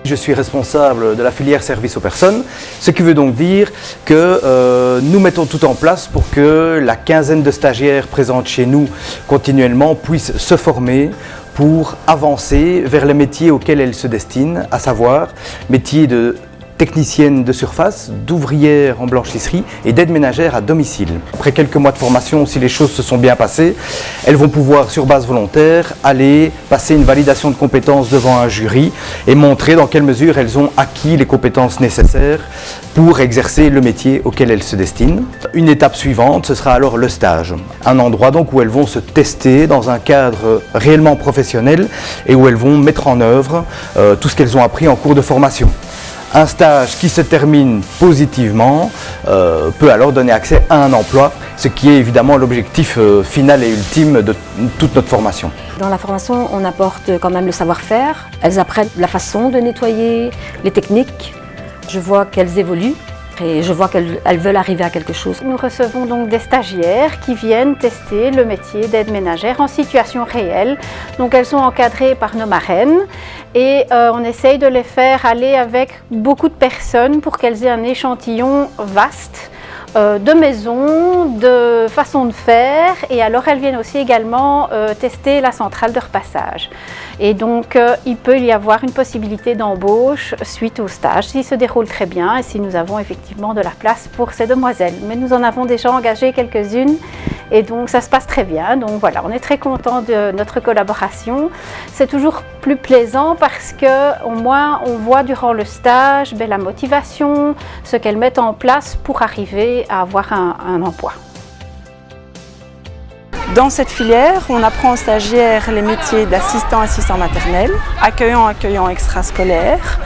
Je suis responsable de la filière service aux personnes, ce qui veut donc dire que nous mettons tout en place pour que la quinzaine de stagiaires présentes chez nous continuellement puissent se former pour avancer vers les métiers auxquels elles se destinent, à savoir métiers de technicienne de surface, d'ouvrière en blanchisserie et d'aide ménagère à domicile. Après quelques mois de formation, si les choses se sont bien passées, elles vont pouvoir, sur base volontaire, aller passer une validation de compétences devant un jury et montrer dans quelle mesure elles ont acquis les compétences nécessaires pour exercer le métier auquel elles se destinent. Une étape suivante, ce sera alors le stage. Un endroit donc où elles vont se tester dans un cadre réellement professionnel et où elles vont mettre en œuvre tout ce qu'elles ont appris en cours de formation. Un stage qui se termine positivement peut alors donner accès à un emploi, ce qui est évidemment l'objectif final et ultime de toute notre formation. Dans la formation, on apporte quand même le savoir-faire. Elles apprennent la façon de nettoyer, les techniques. Je vois qu'elles évoluent et je vois qu'elles veulent arriver à quelque chose. Nous recevons donc des stagiaires qui viennent tester le métier d'aide ménagère en situation réelle. Donc elles sont encadrées par nos marraines et on essaye de les faire aller avec beaucoup de personnes pour qu'elles aient un échantillon vaste de maisons, de façons de faire, et alors elles viennent aussi également tester la centrale de repassage. Et donc il peut y avoir une possibilité d'embauche suite au stage s'il se déroule très bien et si nous avons effectivement de la place pour ces demoiselles. Mais nous en avons déjà engagé quelques-unes et donc ça se passe très bien. Donc voilà, on est très contents de notre collaboration. C'est toujours plus plaisant parce que au moins on voit durant le stage la motivation, ce qu'elles mettent en place pour arriver à avoir un emploi. Dans cette filière, on apprend aux stagiaires les métiers d'assistant maternel, accueillant extrascolaire,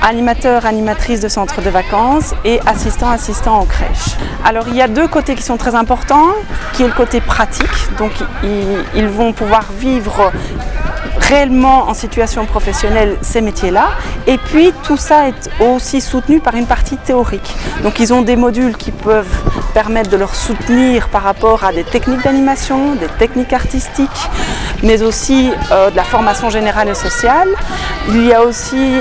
animateur, animatrice de centre de vacances et assistant en crèche. Alors il y a deux côtés qui sont très importants, qui est le côté pratique, donc ils vont pouvoir vivre réellement en situation professionnelle ces métiers-là. Et puis tout ça est aussi soutenu par une partie théorique. Donc ils ont des modules qui peuvent permettre de leur soutenir par rapport à des techniques d'animation, des techniques artistiques, mais aussi de la formation générale et sociale. Il y a aussi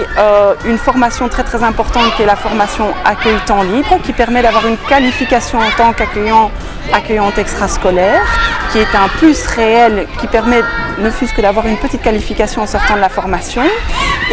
une formation très importante qui est la formation accueil temps libre, qui permet d'avoir une qualification en tant qu'accueillante extrascolaire, qui est un plus réel, qui permet ne fût-ce que d'avoir une petite qualification en sortant de la formation.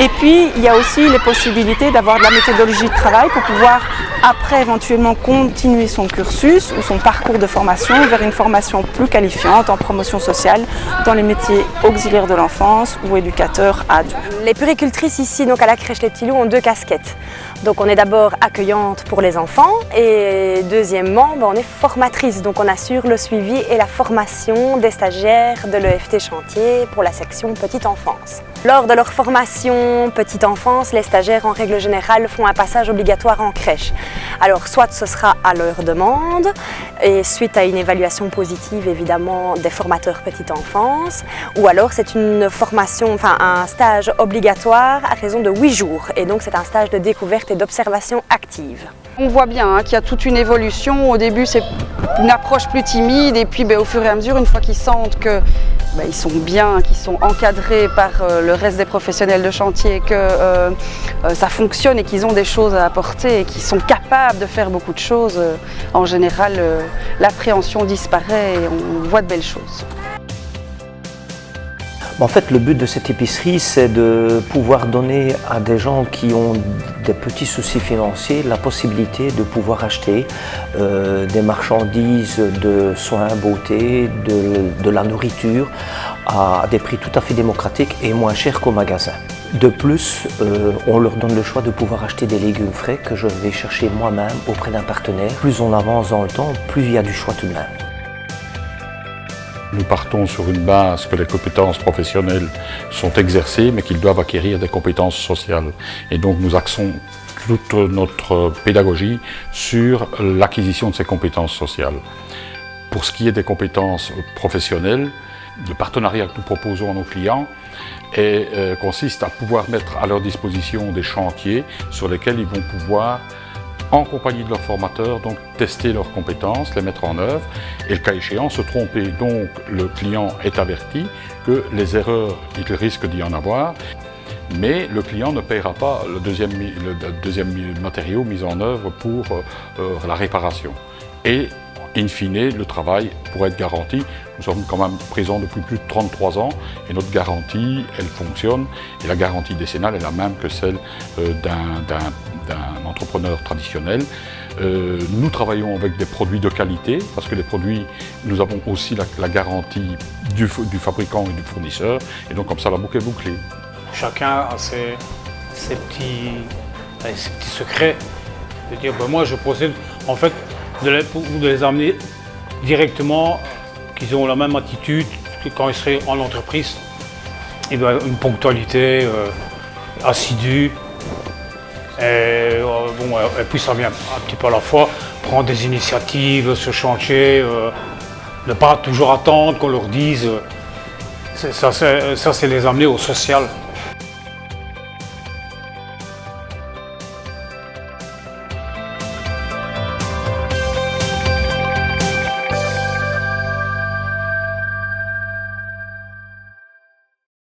Et puis, il y a aussi les possibilités d'avoir de la méthodologie de travail pour pouvoir, après, éventuellement continuer son cursus ou son parcours de formation vers une formation plus qualifiante en promotion sociale dans les métiers auxiliaires de l'enfance ou éducateurs adultes. Les puéricultrices ici, donc à la crèche Les Petits Loups, ont deux casquettes. Donc on est d'abord accueillante pour les enfants et deuxièmement, on est formatrice. Donc on assure le suivi et la formation des stagiaires de l'EFT Chantier pour la section Petite Enfance. Lors de leur formation Petite Enfance, les stagiaires en règle générale font un passage obligatoire en crèche. Alors soit ce sera à leur demande et suite à une évaluation positive évidemment des formateurs Petite Enfance, ou alors c'est une formation, un stage obligatoire à raison de 8 jours et donc c'est un stage de découverte et d'observation active. On voit bien qu'il y a toute une évolution. Au début c'est une approche plus timide et puis au fur et à mesure, une fois qu'ils sentent que ils sont bien, qu'ils sont encadrés par le reste des professionnels de chantier, que ça fonctionne et qu'ils ont des choses à apporter et qu'ils sont capables de faire beaucoup de choses, en général l'appréhension disparaît et on voit de belles choses. En fait, le but de cette épicerie, c'est de pouvoir donner à des gens qui ont des petits soucis financiers la possibilité de pouvoir acheter des marchandises de soins, beauté, de la nourriture à des prix tout à fait démocratiques et moins chers qu'au magasin. De plus, on leur donne le choix de pouvoir acheter des légumes frais que je vais chercher moi-même auprès d'un partenaire. Plus on avance dans le temps, plus il y a du choix tout de même. Nous partons sur une base que les compétences professionnelles sont exercées, mais qu'ils doivent acquérir des compétences sociales. Et donc nous axons toute notre pédagogie sur l'acquisition de ces compétences sociales. Pour ce qui est des compétences professionnelles, le partenariat que nous proposons à nos clients consiste à pouvoir mettre à leur disposition des chantiers sur lesquels ils vont pouvoir, en compagnie de leurs formateurs, donc tester leurs compétences, les mettre en œuvre et le cas échéant se tromper. Donc le client est averti que les erreurs, il risque d'y en avoir mais le client ne paiera pas le deuxième matériau mis en œuvre pour la réparation. Et in fine, le travail pourrait être garanti. Nous sommes quand même présents depuis plus de 33 ans et notre garantie, elle fonctionne. Et la garantie décennale est la même que celle d'un entrepreneur traditionnel. Nous travaillons avec des produits de qualité parce que les produits, nous avons aussi la garantie du fabricant et du fournisseur. Et donc comme ça, la boucle est bouclée. Chacun a ses petits secrets. De dire, ben moi je procède en fait de les amener directement, qu'ils ont la même attitude que quand ils seraient en entreprise. Il doit une ponctualité assidue. Et puis ça vient un petit peu à la fois, prendre des initiatives, ce chantier, ne pas toujours attendre qu'on leur dise. Ça c'est les amener au social.